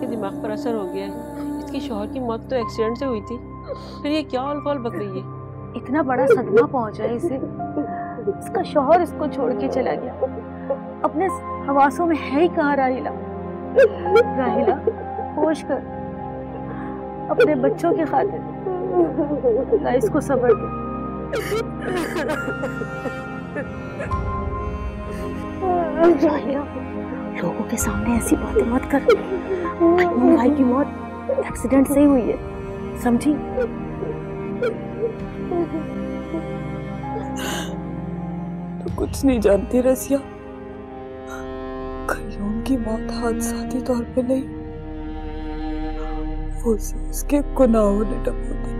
दिमाग पर असर हो गया है। इसकी शौहर की मौत तो एक्सीडेंट से हुई थी, फिर ये क्या औल-फौल बक रही है। इतना बड़ा सदमा पहुंचा है इसे, इसका शौहर इसको छोड़ के चला गया। अपने हवासों में है ही कहाँ राहिला। राहिला होश कर, अपने बच्चों की खातिर अल्लाह इसको सब्र दे। राहिला, लोगों के सामने ऐसी बातें मत कर। भाई की मौत एक्सीडेंट से ही हुई है, समझी? तो कुछ नहीं जानती रसिया, कयूम की मौत हादसाती तौर पे नहीं, वो उसके गुनाहों ने डबो दी।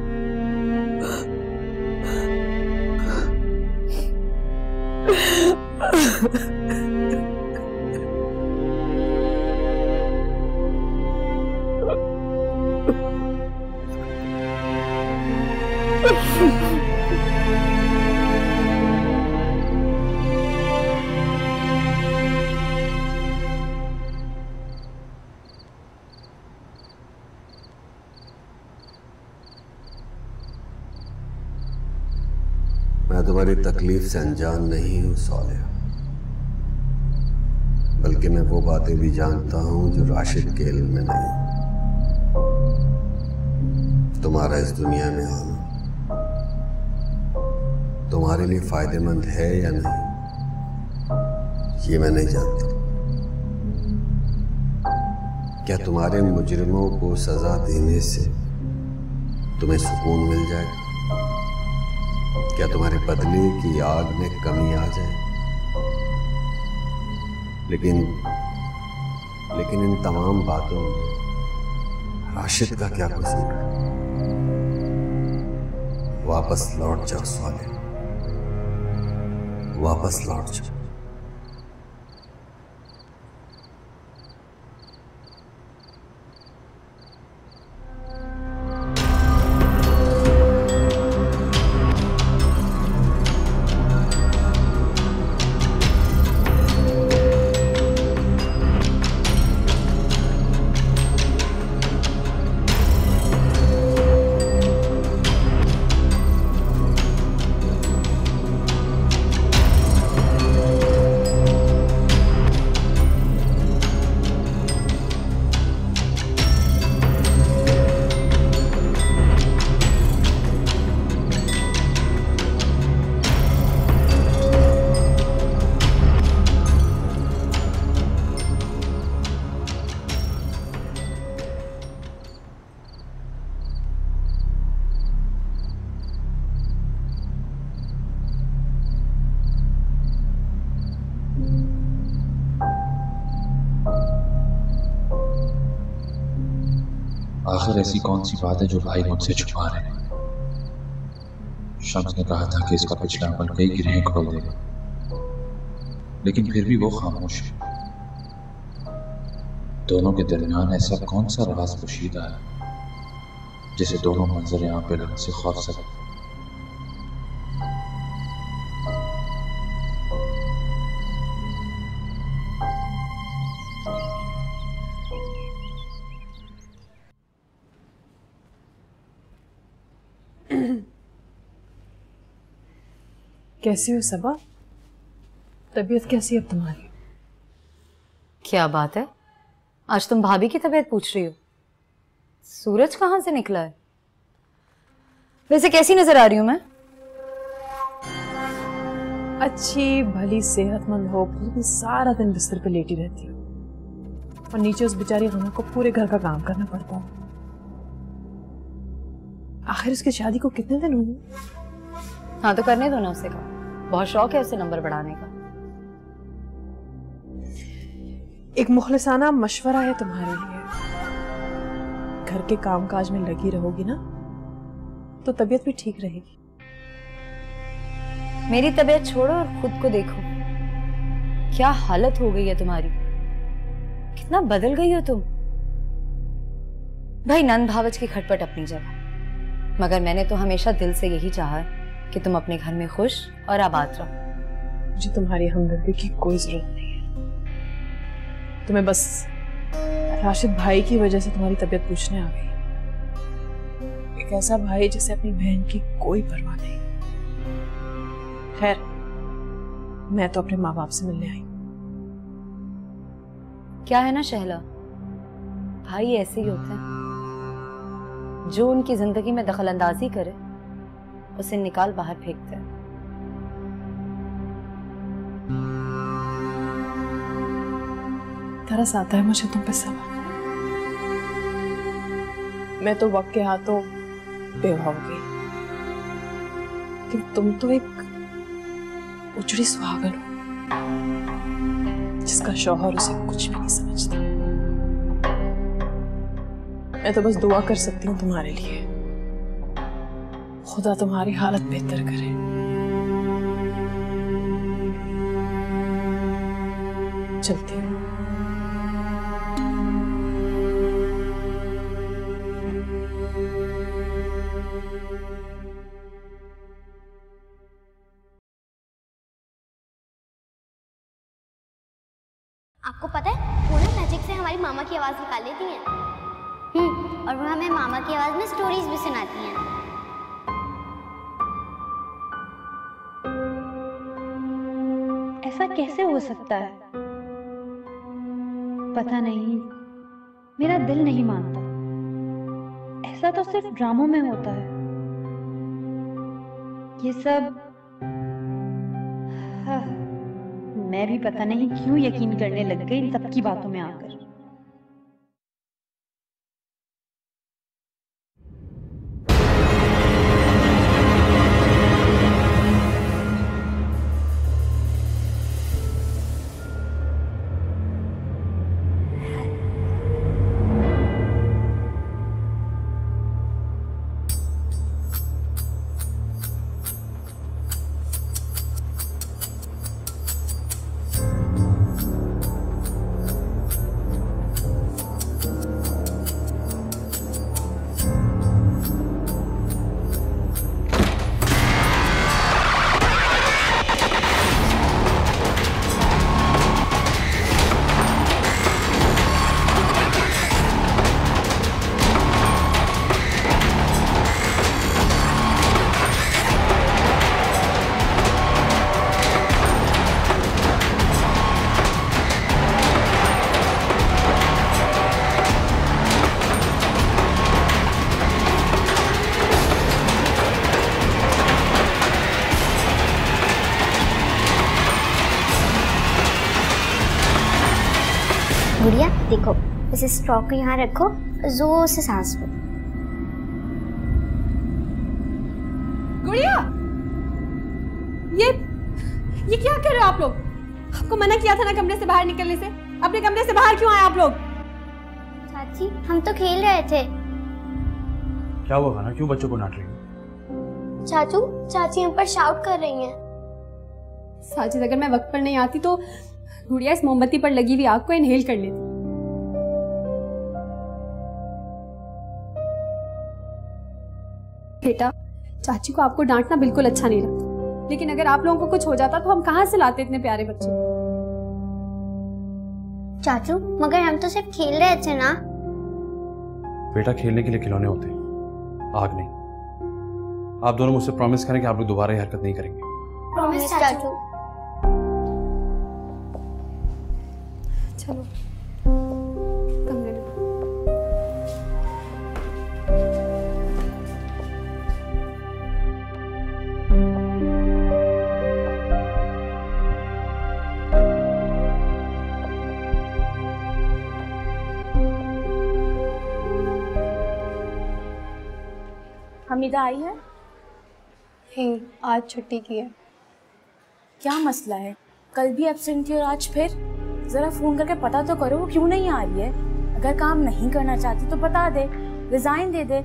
मैं तुम्हारी तकलीफ से अनजान नहीं हूं सौलिया, बल्कि मैं वो बातें भी जानता हूं जो राशिद के इल्म में नहीं। तुम्हारा इस दुनिया में आना तुम्हारे लिए फायदेमंद है या नहीं, ये मैं नहीं जानता। क्या तुम्हारे मुजरिमों को सजा देने से तुम्हें सुकून मिल जाएगा? क्या तुम्हारे बदले की आग में कमी आ जाए? लेकिन इन तमाम बातों में राशिद का क्या कसूर है? वापस लौट जाओ सौलिया, वापस लौट जाओ। आखिर ऐसी कौन सी बात है जो भाई मुझसे छुपा रहे हैं? शम्स ने कहा था कि इसका पिछला अमल कई गिरहें खोल देगा, लेकिन फिर भी वो खामोश है। दोनों के दरमियान ऐसा कौन सा राज पोशीदा है जिसे दोनों मंजर यहाँ पे लगने से खौफ सकते। कैसी हो सबा? तबीयत कैसी है अब तुम्हारी? क्या बात है, आज तुम भाभी की तबीयत पूछ रही हो? सूरज कहाँ से निकला है? वैसे कैसी नजर आ रही हूं मैं? अच्छी भली सेहतमंद हो, लेकिन सारा दिन बिस्तर पे लेटी रहती हो और नीचे उस बेचारी गना को पूरे घर का काम करना पड़ता है। आखिर उसकी शादी को कितने दिन हुए? हाँ तो करने दो ना उसे, का बहुत शौक है उसे नंबर बढ़ाने का। एक मुखलिसाना मशवरा है तुम्हारे लिए, घर के कामकाज में लगी रहोगी ना तो तबीयत भी ठीक रहेगी। मेरी तबीयत छोड़ो और खुद को देखो, क्या हालत हो गई है तुम्हारी। कितना बदल गई हो तुम। भाई नंद भावच की खटपट अपनी जगह, मगर मैंने तो हमेशा दिल से यही चाहा कि तुम अपने घर में खुश और आबाद रहो। मुझे तुम्हारी हमदर्दी की कोई जरूरत नहीं है। तुम्हें बस राशिद भाई की वजह से तुम्हारी तबीयत पूछने आ गई। एक ऐसा भाई जिसे अपनी बहन की कोई परवाह नहीं। खैर, मैं तो अपने माँ बाप से मिलने आई। क्या है ना शहला, भाई ऐसे ही होते हैं, जो उनकी जिंदगी में दखल अंदाजी करे उसे निकाल बाहर फेंकते हैं। तरस आता है मुझे तुम पे सब। मैं तो वक्त के हाथों बेवा हो गई, लेकिन तुम तो एक उजड़ी सुहागन हो जिसका शौहर उसे कुछ भी नहीं समझता। मैं तो बस दुआ कर सकती हूँ तुम्हारे लिए, खुदा तुम्हारी हालत बेहतर करे। चलती हूँ। आपको पता है वो ना मैजिक से हमारी मामा की आवाज निकाल लेती हैं। और वो हमें मामा की आवाज में स्टोरीज भी सुनाती हैं। ऐसा कैसे हो सकता है? पता नहीं, मेरा दिल नहीं मानता। ऐसा तो सिर्फ ड्रामों में होता है। ये सब मैं भी पता नहीं क्यों यकीन करने लग गई इन सबकी बातों में आकर। गुड़िया देखो, इस स्ट्रॉ को यहाँ रखो, जोर से सांस लो। गुड़िया, ये क्या कर रहे हो आप लोग? आपको मना किया था ना कमरे से बाहर निकलने से। अपने कमरे से बाहर क्यों आए आप लोग? चाची, हम तो खेल रहे थे। क्या हुआ खाना, क्यों बच्चों को डांट रही हो? चाचू, चाची हम पर शाउट कर रही हैं। साजिद, अगर मैं वक्त पर नहीं आती तो गुड़िया इस मोमबत्ती पर लगी हुई आग को इनहेल कर लेती। बेटा, चाची को आपको डांटना बिल्कुल अच्छा नहीं लगता, लेकिन अगर आप लोगों को कुछ हो जाता तो हम कहाँ से लाते इतने प्यारे बच्चे? चाचू, मगर हम तो सिर्फ खेल रहे थे ना। बेटा, खेलने के लिए खिलौने होते हैं, आग नहीं। आप दोनों मुझसे प्रॉमिस करें कि आप लोग दोबारा ये हरकत नहीं करेंगे। प्रॉमिस चाचू। चलो कमरे में। हमीदा आई है? आज छुट्टी की है। क्या मसला है? कल भी एब्सेंट थी और आज फिर? जरा फोन करके पता तो करो वो क्यों नहीं आ रही है। अगर काम नहीं करना चाहती तो बता दे, रिजाइन दे दे।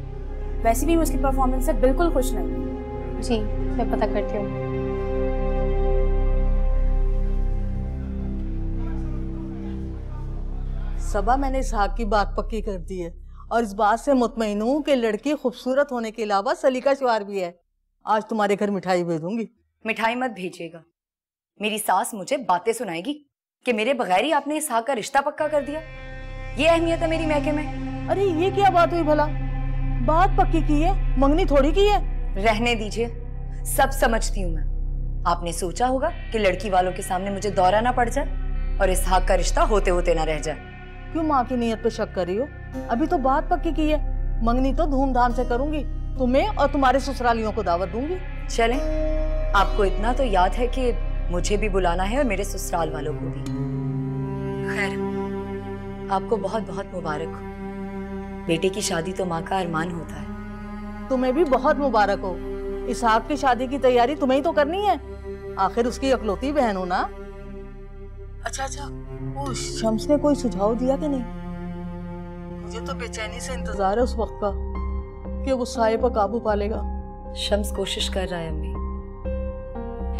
वैसे भी मैं उसकी परफॉर्मेंस से बिल्कुल खुश नहीं। जी, मैं पता करती हूँ। सबा, मैंने इसहाक की बात पक्की कर दी है और इस बात से मुतमईन हूँ कि लड़की खूबसूरत होने के अलावा सलीका शुमार भी है। आज तुम्हारे घर मिठाई भेजूंगी। मिठाई मत भेजिएगा, मेरी सास मुझे बातें सुनाएगी कि मेरे बगैर ही आपने इसहाक का रिश्ता पक्का कर दिया। ये अहमियत है मेरी महके में। अरे ये क्या बात हुई भला? बात पक्की की है, मंगनी थोड़ी की है। रहने दीजिए, सब समझती हूँ मैं। आपने सोचा होगा कि लड़की वालों के सामने मुझे दौरा ना पड़ जाए और इसहाक का रिश्ता होते होते ना रह जाए। क्यों माँ की नीयत पे शक कर रही हो? अभी तो बात पक्की की है। मंगनी तो धूमधाम से करूंगी, तुम्हें और तुम्हारे ससुरालियों को दावत दूंगी। चलें, आपको इतना तो याद है कि मुझे भी बुलाना है और मेरे ससुराल वालों को भी। खैर, आपको बहुत बहुत मुबारक हो। बेटे की शादी तो माँ का अरमान होता है। तुम्हें भी बहुत मुबारक हो। इसहाक की शादी की तैयारी तुम्हें ही तो करनी है, आखिर उसकी इकलौती बहन हो ना। अच्छा, वो शम्स ने कोई सुझाव दिया कि नहीं? मुझे तो बेचैनी से इंतजार है उस वक्त का कि वो साये पर काबू पा लेगा। शम्स कोशिश कर रहा है अम्मी,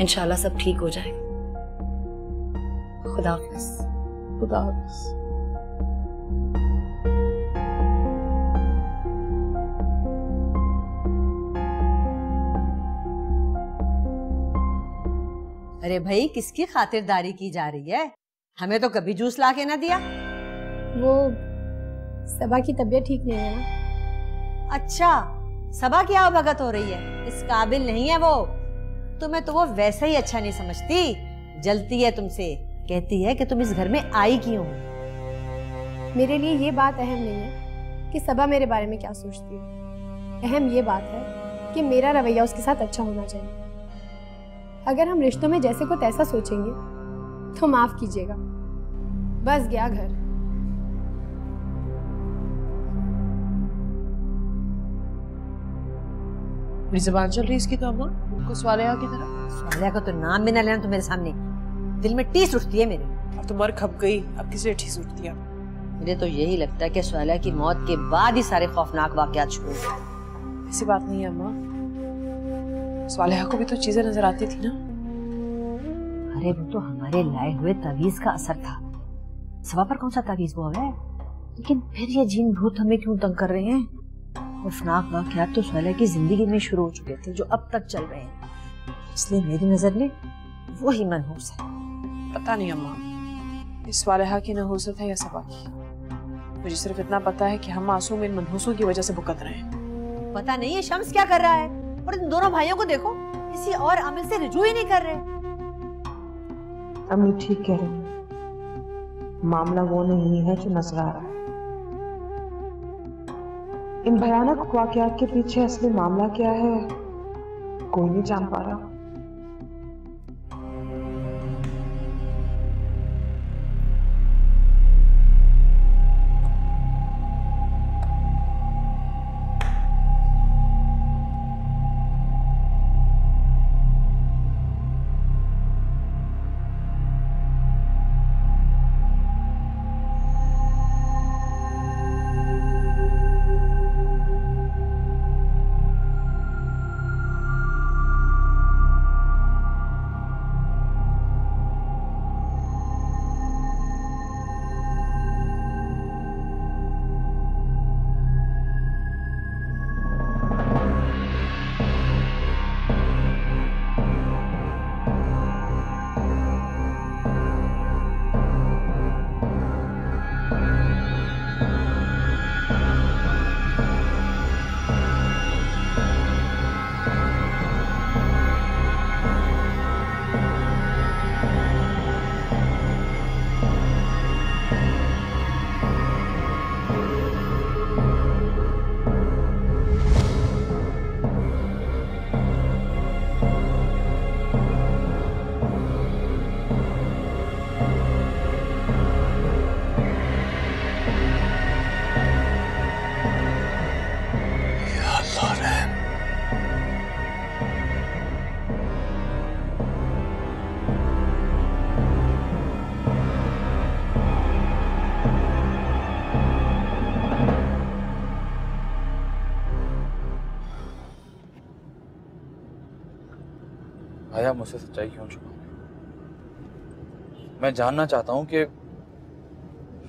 इंशाल्लाह सब ठीक हो जाए। खुदा हाफिज। खुदा हाफिज। अरे भाई, किसकी खातिरदारी की जा रही है? हमें तो कभी जूस ला के ना दिया। वो सबा की तबीयत ठीक नहीं है ना। अच्छा, सबा की आवभगत हो रही है, इस काबिल नहीं है वो। तुम्हें तो वो वैसे ही अच्छा नहीं समझती, जलती है तुमसे, कहती है कि तुम इस घर में आई क्यों। मेरे लिए ये बात अहम नहीं है कि सबा मेरे बारे में क्या सोचती है। अहम ये बात है कि मेरा रवैया उसके साथ अच्छा होना चाहिए। अगर हम रिश्तों में जैसे को तैसा सोचेंगे तो माफ कीजिएगा, बस गया घर। मेरी जुबान चल रही इसकी तो अम्मा, को स्वालिया की तरह। स्वालिया का तो नाम भी ना लेना तो मेरे सामने, दिल में टीस उठती है मेरे। अब तो मर खप गई, अब किसे ठीस उठती है? मुझे तो यही लगता है कि स्वालिया की मौत के बाद ही सारे खौफनाक वाकयात शुरू हुए। ऐसी बात नहीं है अम्मा, स्वालिहा को भी तो चीजें नजर आती थी ना। अरे वो तो हमारे लाए हुए तावीज का असर था। सबा पर कौन सा तावीज वो है? लेकिन फिर ये जीन भूत हमें क्यों तंग कर रहे हैं? खौफनाक वाकयात तो स्वालिहा की जिंदगी में शुरू हो चुके थे, जो अब तक चल रहे हैं। इसलिए मेरी नजर में वो ही मनहूस है। पता नहीं अम्मा, इस स्वालिहा की नहूसत है या सबा की। मुझे सिर्फ इतना पता है कि हम मासूम इन मनहूसों की वजह से भुगत रहे हैं। पता नहीं है शम्स क्या कर रहा है, और इन दोनों भाइयों को देखो, किसी और अमल से रुजू ही नहीं कर रहे। अम्मी ठीक कह रही है, मामला वो नहीं है जो नजर आ रहा है। इन भयानक वाकयात के पीछे असली मामला क्या है कोई नहीं जान पा रहा। भाया मुझसे सच्चाई क्यों छुपाओगे? मैं जानना चाहता हूँ कि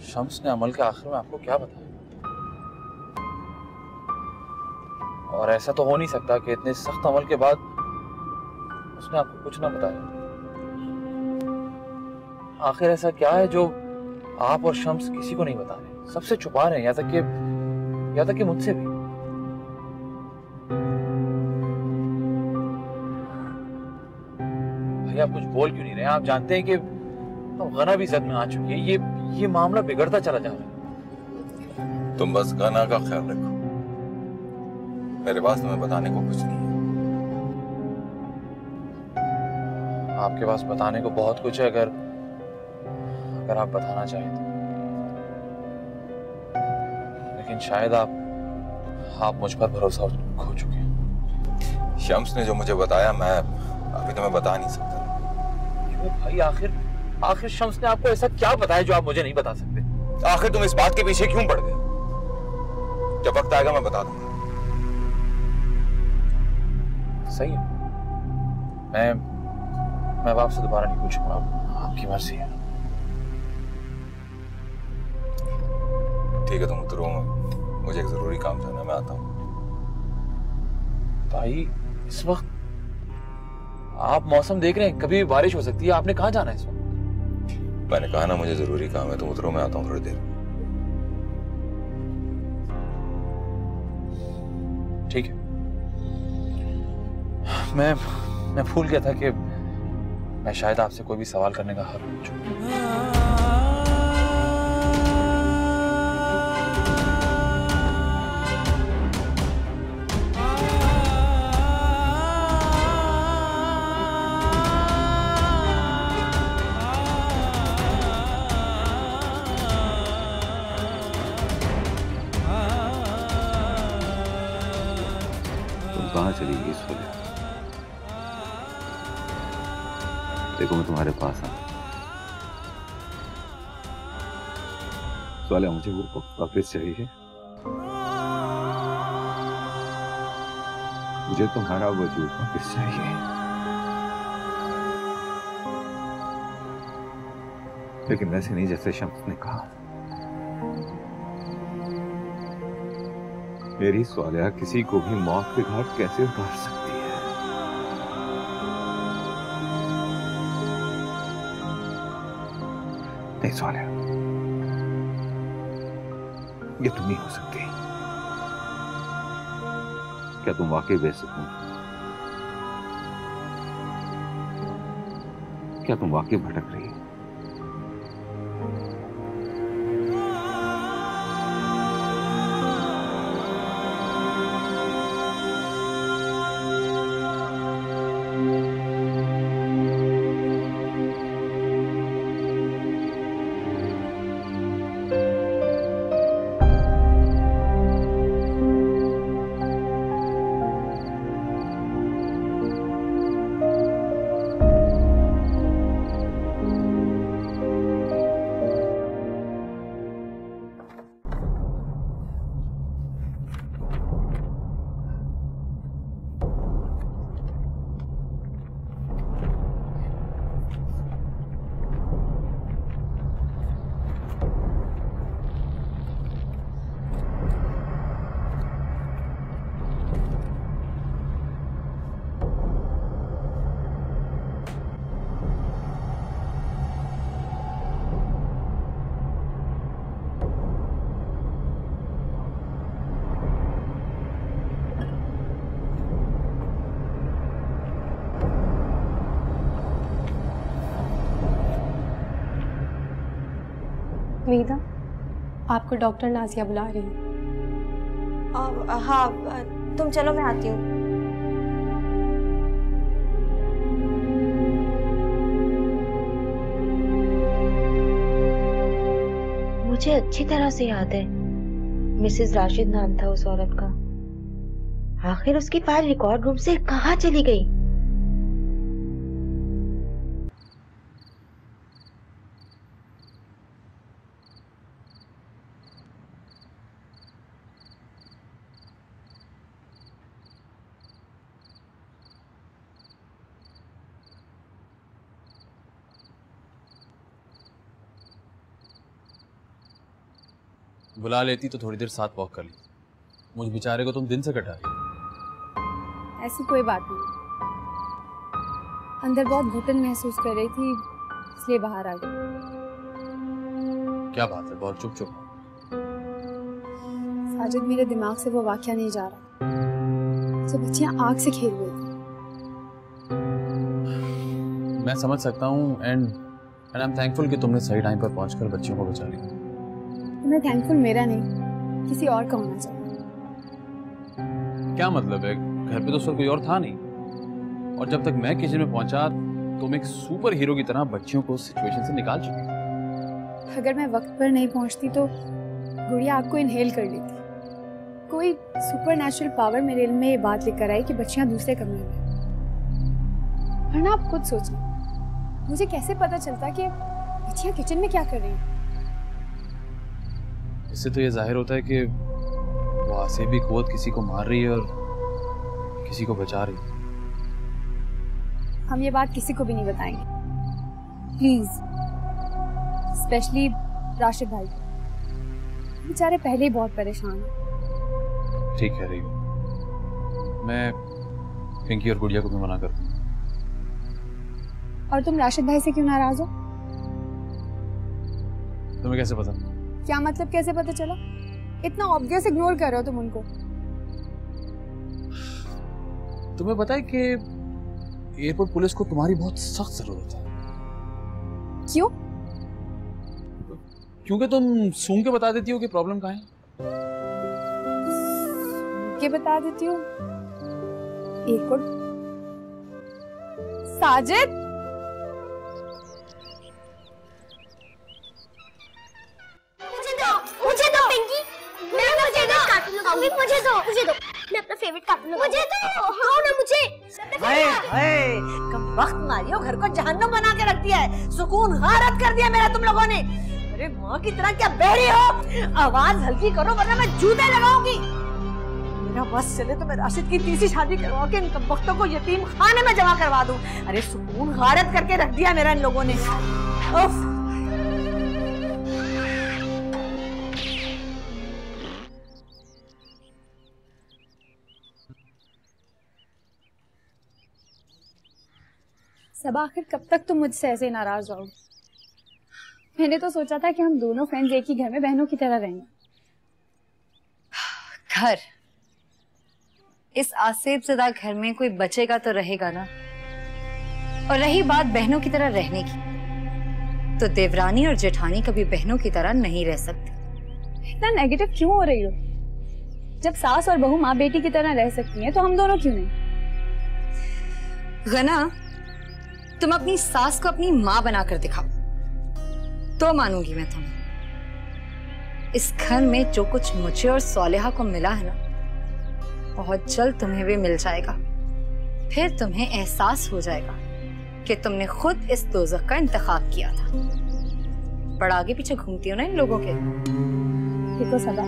शम्स ने अमल के आखिर में आपको क्या बताया। और ऐसा तो हो नहीं सकता कि इतने सख्त अमल के बाद उसने आपको कुछ ना बताया। आखिर ऐसा क्या है जो आप और शम्स किसी को नहीं बता रहे, सबसे छुपा रहे हैं, यहाँ तक कि मुझसे भी। भैया आप कुछ बोल क्यों नहीं रहे? आप जानते हैं कि गना भी जद में आ चुकी है, ये मामला बिगड़ता चला जा रहा है। तुम बस गना का ख्याल रखो, मेरे पास तुम्हें बताने को कुछ नहीं है। आपके पास बताने को बहुत कुछ है, अगर आप बताना चाहें तो। लेकिन शायद आप मुझ पर भरोसा खो चुके हैं। शम्स ने जो मुझे बताया मैं अभी तुम्हें बता नहीं सकता। क्यों भाई? आखिर शम्स ने आपको ऐसा क्या बताया जो आप मुझे नहीं बता सकते? आखिर तुम इस बात के पीछे क्यों पड़ गए? जब वक्त आएगा मैं बता दूंगा। सही है, मैं अब आपसे दोबारा नहीं पूछूंगा, आपकी मर्जी है। ठीक है, तुम उतरो, मुझे एक जरूरी काम था ना, मैं आता हूँ। भाई इस वक्त आप मौसम देख रहे हैं, कभी भी बारिश हो सकती है, आपने कहाँ जाना है इस वक्त? मैंने कहा ना मुझे जरूरी काम है, तुम उतरो, मैं आता हूँ थोड़ी देर। ठीक है। मैं भूल गया था कि मैं शायद आपसे कोई भी सवाल करने का हक पूछूं। कहाँ चली गई सोले? देखो मैं तुम्हारे पास आ। सोले मुझे वो वापस चाहिए, मुझे तुम्हारा वजूद वापस चाहिए। लेकिन वैसे नहीं जैसे शम्स ने कहा। मेरी सोलिया किसी को भी मौत के घाट कैसे उतार सकती है? नहीं सोलिया, ये तुम नहीं हो सकती। क्या तुम वाकई बेसुकून? क्या तुम वाकई भटक रही हो? मीरा, आपको डॉक्टर नाजिया बुला रही है। हाँ, तुम चलो, मैं आती हूँ। मुझे अच्छी तरह से याद है, मिसेस राशिद नाम था उस औरत का। आखिर उसकी फाइल रिकॉर्ड रूम से कहाँ चली गई? बुला लेती तो थोड़ी देर साथ वॉक कर ली। मुझ बेचारे को तुम दिन से कटा रही। ऐसी कोई बात नहीं। अंदर बहुत घुटन महसूस कर रही थी, इसलिए बाहर आ गई। क्या बात है, बहुत चुप चुप। साजिद, मेरे दिमाग से वो वाकया नहीं जा रहा जब बच्चियां आग से खेल रही थी। मैं समझ सकता हूँ एंड आई एम थैंकफुल कि तुमने सही टाइम पर पहुंचकर बच्चियों को बचा लिया। तुम्हें थैंकफुल मेरा नहीं, किसी और का होना चाहिए। क्या मतलब है, घर पे तो सर कोई और था नहीं, और जब तक मैं किचन में पहुंचा तुम एक सुपर हीरो की तरह बच्चियों को सिचुएशन से निकाल चुकी थी। अगर मैं वक्त पर नहीं पहुंचती तो गुड़िया आपको इनहेल कर लेती। कोई सुपरनैचुरल पावर मेरे इल्म में ये बात लेकर आई कि बच्चियां दूसरे कमरे में। वरना आप खुद सोचिए, मुझे कैसे पता चलता कि बच्चियां किचन में क्या कर रही हैं? इससे तो ये जाहिर होता है कि वो आसेबी कुव्वत किसी को मार रही है और किसी को बचा रही है। हम ये बात किसी को भी नहीं बताएंगे, प्लीज। स्पेशली राशिद भाई, बेचारे पहले ही बहुत परेशान हैं। ठीक है रही हो, मैं पिंकी और गुड़िया को भी मना कर दूं। और तुम राशिद भाई से क्यों नाराज हो? तुम्हें कैसे पता? क्या मतलब कैसे पता चला? इतना ऑब्वियस इग्नोर कर रहे हो तुम उनको। तुम्हें पता है कि एयरपोर्ट पुलिस को तुम्हारी बहुत सख्त जरूरत है। क्यों? क्योंकि तुम सूंघ के बता देती हो कि प्रॉब्लम कहाँ है। के बता देती हूँ एयरपोर्ट। साजिद, मुझे दो पिंकी, मैं मुझे दो कार्टून लगाऊंगी। मुझे दो मैं अपना फेवरेट कार्टून लगाऊंगी। मुझे दो, हाँ ना मुझे। हाय हाय, कम वक्त मारियो, घर को जहन्नुम बना के रख दिया है, सुकून गारत कर दिया मेरा तुम लोगों ने। अरे माँ की तरह क्या बहरी हो, आवाज हल्की करो वरना मैं जूते लगाऊंगी। मेरा बस चले तो मैं राशिद की तीसरी शादी करवा के इन कमबख्तों को यतीम खाने में जमा करवा दूं। अरे सुकून गारत करके रख दिया मेरा इन लोगों ने। उफ। सब आखिर कब तक तुम मुझसे ऐसे नाराज रहोगे? मैंने तो सोचा था कि हम दोनों फ्रेंड्स एक ही घर में बहनों की तरह रहेंगे। घर, इस आसेब ज़दा घर में कोई बचेगा तो रहेगा ना। और रही बात बहनों की तरह रहने की, तो देवरानी और जेठानी कभी बहनों की तरह नहीं रह सकती। इतना नेगेटिव क्यों हो रही हो? जब सास और बहू माँ बेटी की तरह रह सकती हैं, तो हम दोनों क्यों नहीं? गना, तुम अपनी सास को अपनी माँ बनाकर दिखाओ तो मानूंगी मैं तुम्हें। इस घर में जो कुछ मुझे और सालेहा को मिला है ना, बहुत जल्द तुम्हें भी मिल जाएगा। फिर तुम्हें एहसास हो जाएगा कि तुमने खुद इस दोज़ख का इंतखाब किया था। बड़ा आगे पीछे घूमती हो ना इन लोगों के। देखो सदा,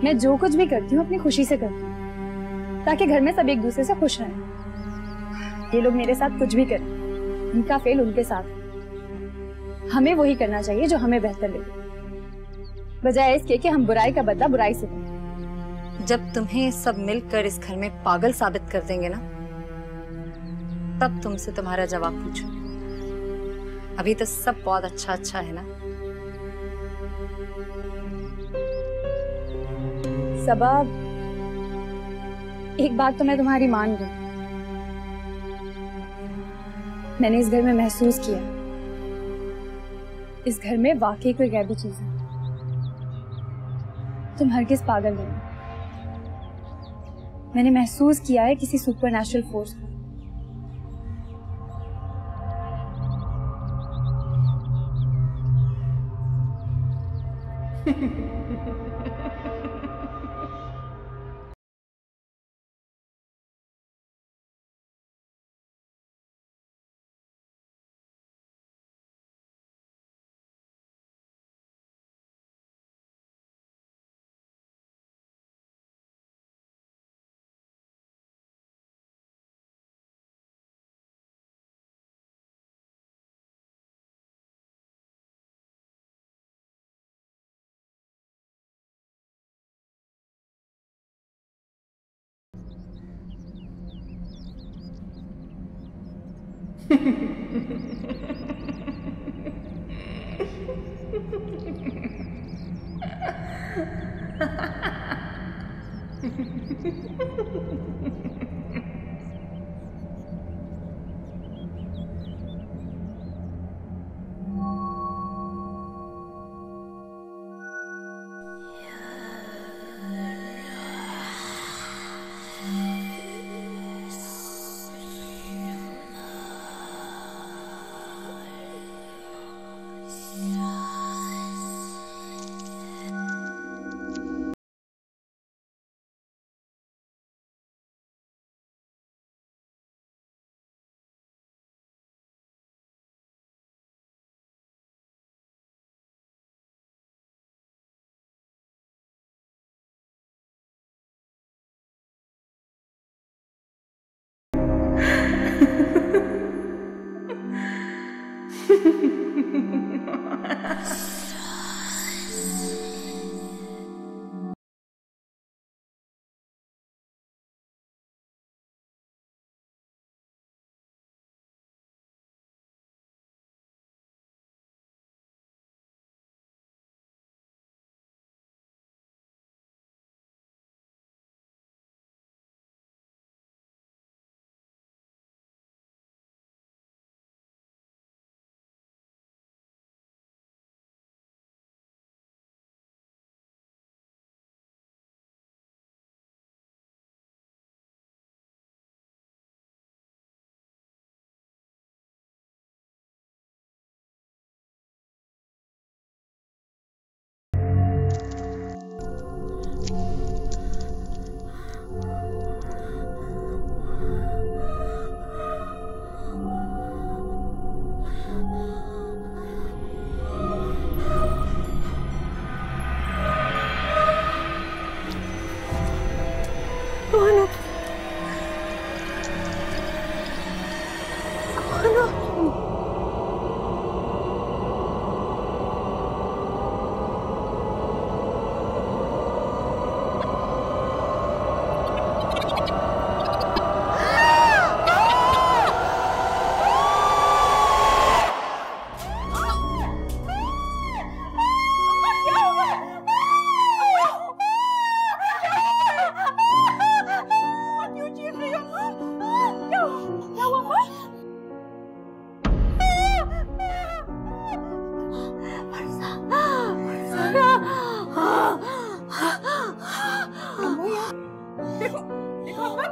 मैं जो कुछ भी करती हूँ अपनी खुशी से करती हूँ, ताकि घर में सब एक दूसरे से खुश रहें। ये लोग मेरे साथ कुछ भी करें, उनका फेल उनके साथ। हमें वही करना चाहिए जो हमें बेहतर लगे, बजाय इसके कि हम बुराई का बदला बुराई से लें। जब तुम्हें सब मिलकर इस घर में पागल साबित कर देंगे ना, तब तुमसे तुम्हारा जवाब पूछूंगी। अभी तो सब बहुत अच्छा अच्छा है ना। सबा, एक बात तो मैं तुम्हारी मान गई। मैंने इस घर में महसूस किया, इस घर में वाकई कोई गैबी चीज है। तुम हरगिज़ पागल नहीं। मैंने महसूस किया है किसी सुपरनैचुरल फोर्स को।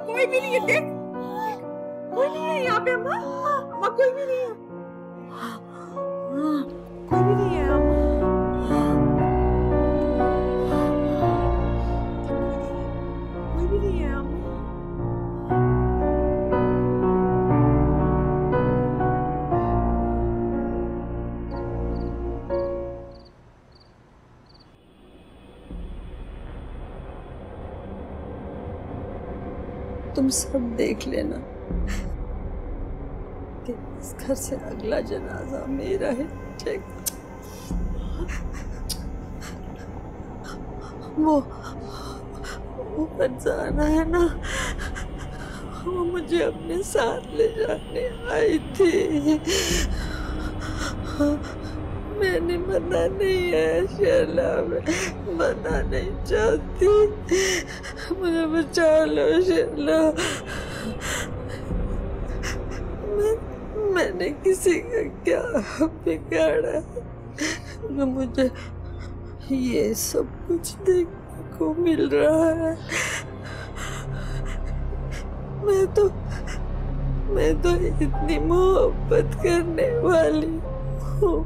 कोई भी नहीं है, देख कोई नहीं है यहाँ पे अम्मा। अम्मा कोई भी नहीं है, कोई भी नहीं है कोई भी नहीं है अम्मा। तुम सब देख लेना कि इस घर से अगला जनाजा मेरा है, ठीक? वो फरजाना है ना, वो मुझे अपने साथ ले जाने आई थी। मैंने मना नहीं है शैला, मैं मना नहीं चाहती, मुझे बचा लो शैला। मैंने किसी का क्या बिगाड़ा है, मुझे ये सब कुछ देखने को मिल रहा है। मैं तो इतनी मोहब्बत करने वाली हूँ।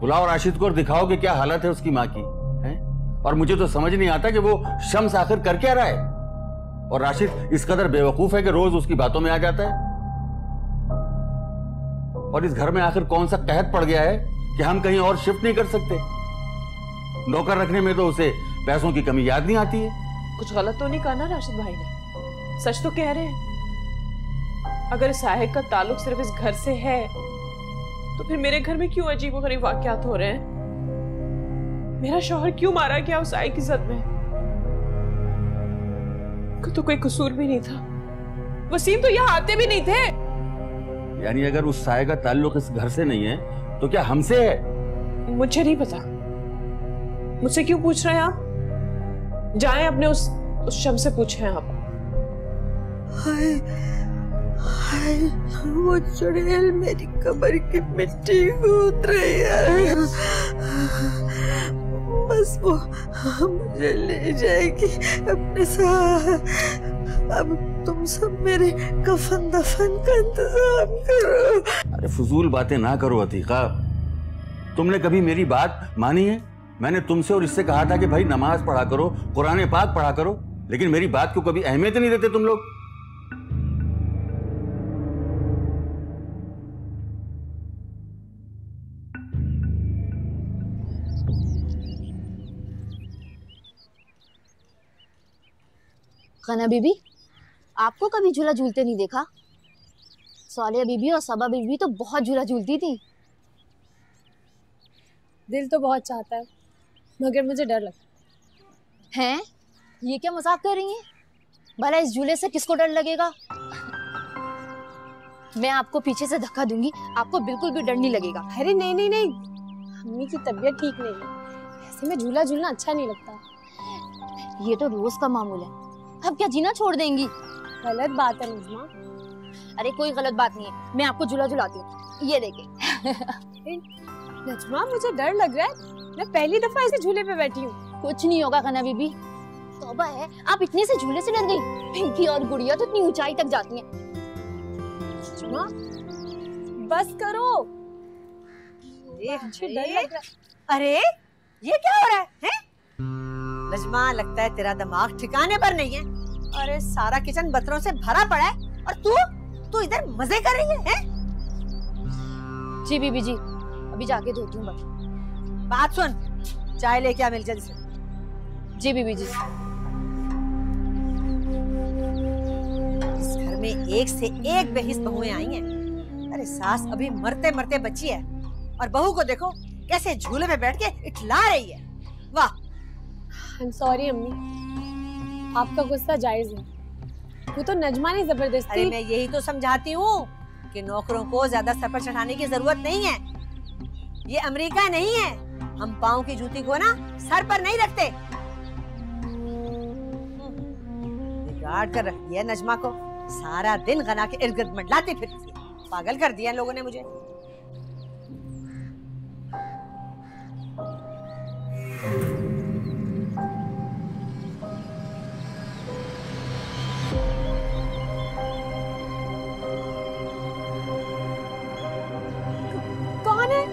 बुलाओ राशिद को और दिखाओ कि क्या हालत है उसकी माँ की, हैं? और मुझे तो समझ नहीं आता कि वो शम्स आखिर कर क्या रहा है। और राशिद इस कदर बेवकूफ है कि रोज उसकी बातों में आ जाता है। और इस घर में आखिर कौन सा कहत पड़ गया है कि हम कहीं और शिफ्ट नहीं कर सकते। नौकर रखने में तो उसे पैसों की कमी याद नहीं आती है। कुछ गलत तो नहीं कहा ना राशिद भाई ने? सच तो कह रहे हैं। अगर साहिब का ताल्लुक सिर्फ इस घर से है तो फिर मेरे घर में क्यों अजीबोगरीब वाकयात हो रहे हैं? मेरा शौहर क्यों मारा गया उस आई की जद में? तो कोई कसूर भी नहीं था। वसीम तो यहाँ आते भी नहीं थे। यानी अगर उस साये का ताल्लुक इस घर से नहीं है तो क्या हमसे है? मुझे नहीं पता, मुझसे क्यों पूछ रहे हैं आप? जाएं अपने उस शम्स से पूछें आप। हाय हाय, वो चुड़ैल मेरी कब्र की मिट्टी कूद रही है। बस वो मुझे ले जाएगी अपने साथ। अब तुम सब मेरे कफन दफन का इंतजाम करो। अरे फजूल बातें ना करो अतीका, तुमने कभी मेरी बात मानी है? मैंने तुमसे और इससे कहा था कि भाई नमाज पढ़ा करो, कुरान पाक पढ़ा करो, लेकिन मेरी बात को कभी अहमियत नहीं देते तुम लोग। खना बीबी, आपको कभी झूला झूलते नहीं देखा? सालिया बीबी और सबा बीबी तो बहुत झूला झूलती थी। दिल तो बहुत चाहता है मगर मुझे डर लगता है। ये क्या मजाक कर रही हैं? भला इस झूले से किसको डर लगेगा? मैं आपको पीछे से धक्का दूंगी, आपको बिल्कुल भी डर नहीं लगेगा। अरे नहीं नहीं नहीं, अम्मी की तबीयत ठीक नहीं है, ऐसे में झूला झूलना अच्छा नहीं लगता। ये तो रोज का मामूल है, अब क्या जीना छोड़ देंगी? गलत बात है नज़मा। अरे कोई गलत बात नहीं है, मैं आपको झूला झुलाती हूँ, ये देखें। नज़मा मुझे डर लग रहा है, मैं पहली दफा ऐसे झूले पे बैठी हूँ। कुछ नहीं होगा खना बीबी, तौबा है, आप इतने से झूले से डर गई? पिंकी और गुड़िया तो इतनी ऊंचाई तक जाती हैं। नज़मा बस करो। मुझे डर लग रहा है। अरे ये क्या हो रहा है? नज़मा लगता है तेरा दिमाग ठिकाने पर नहीं है। अरे सारा किचन बर्तनों से भरा पड़ा है और तू इधर मजे कर रही है? जी बीबी जी, अभी जाके धोती हूँ बस। बात सुन, चाय लेके आ मिल जल्दी से। जी बीबी जी। इस घर में एक से एक बेहिस बहुएं आई हैं। अरे सास अभी मरते मरते बची है और बहू को देखो कैसे झूले में बैठ के इठला रही है। वाह। आई एम सॉरी अम्मी, आपका गुस्सा जायज है, वो तो नजमा ने जबरदस्ती। अरे मैं यही तो समझाती हूँ कि नौकरों को ज्यादा सर पर चढ़ाने की जरूरत नहीं है। ये अमेरिका नहीं है, हम पाँव की जूती को ना सर पर नहीं रखते। बिगाड़ कर रख दिया नजमा को, सारा दिन गना के इर्द गिर्द मंडलाती फिरती है। पागल कर दिया लोगों ने मुझे। कौन है?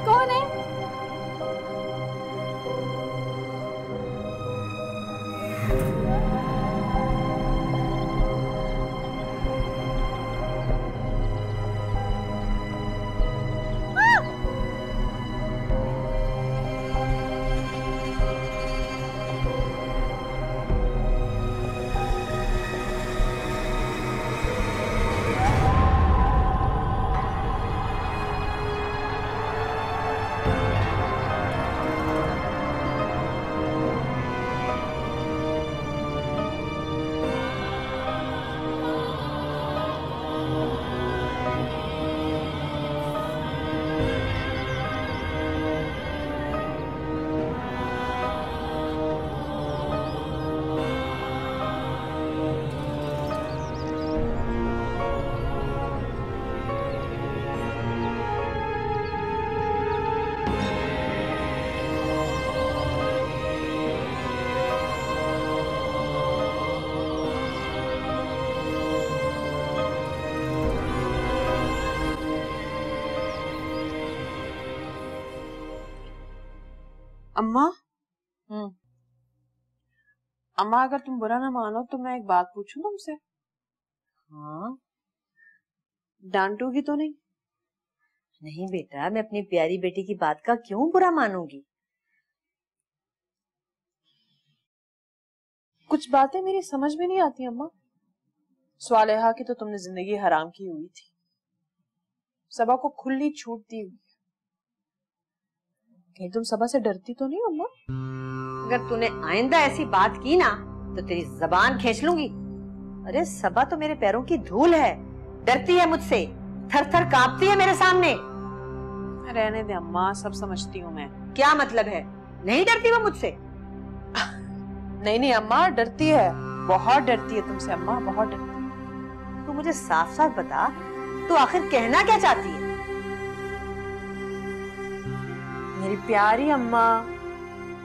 कौन है? अम्मा। अम्मा अगर तुम बुरा ना मानो तो मैं एक बात पूछूं तुमसे? हाँ। डांटोगी तो नहीं? नहीं बेटा, मैं अपनी प्यारी बेटी की बात का क्यों बुरा मानूंगी? कुछ बातें मेरी समझ में नहीं आती अम्मा। स्वालेहा की तो तुमने जिंदगी हराम की हुई थी, सबा को खुली छूट दी हुई। कहीं तुम सबा से डरती तो नहीं अम्मा? अगर तूने आइंदा ऐसी बात की ना तो तेरी जबान खींच लूंगी। अरे सबा तो मेरे पैरों की धूल है, डरती है मुझसे, थर थर कांपती है मेरे सामने। रहने दे अम्मा, सब समझती हूँ मैं। क्या मतलब है? नहीं डरती वो मुझसे? नहीं नहीं अम्मा, डरती है, बहुत डरती है तुमसे अम्मा, बहुत डरती है। तू मुझे साफ साफ बता, तू आखिर कहना क्या चाहती है? मेरी प्यारी अम्मा,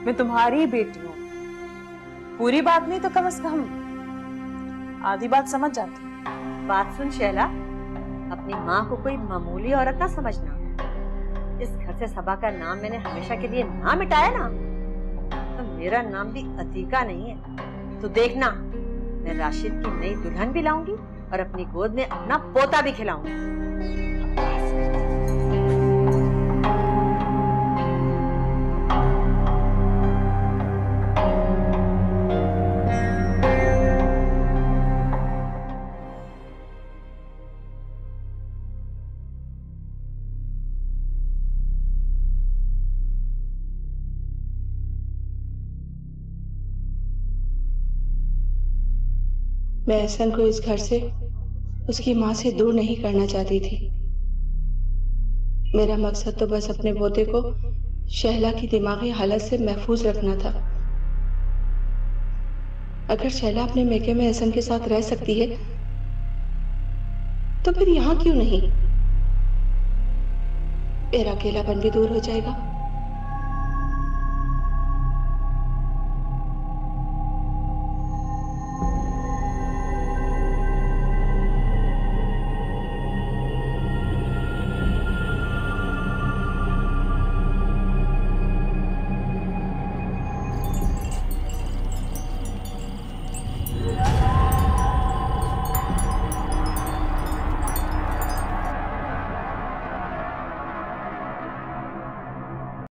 मैं तुम्हारी ही बेटी हूँ, पूरी बात नहीं तो कम से कम आधी बात समझ जाती। बात सुन शैला, अपनी माँ को कोई मामूली औरत ना समझना। इस घर से सबा का नाम मैंने हमेशा के लिए ना मिटाया ना, तो मेरा नाम भी अतीका नहीं है। तो देखना, मैं राशिद की नई दुल्हन भी लाऊंगी और अपनी गोद में अपना पोता भी खिलाऊंगी। मैं एहसन को इस घर से, उसकी माँ से दूर नहीं करना चाहती थी। मेरा मकसद तो बस अपने पोते को शैला की दिमागी हालत से महफूज रखना था। अगर शैला अपने मेके में एहसन के साथ रह सकती है, तो फिर यहाँ क्यों नहीं? मेरा अकेलापन भी दूर हो जाएगा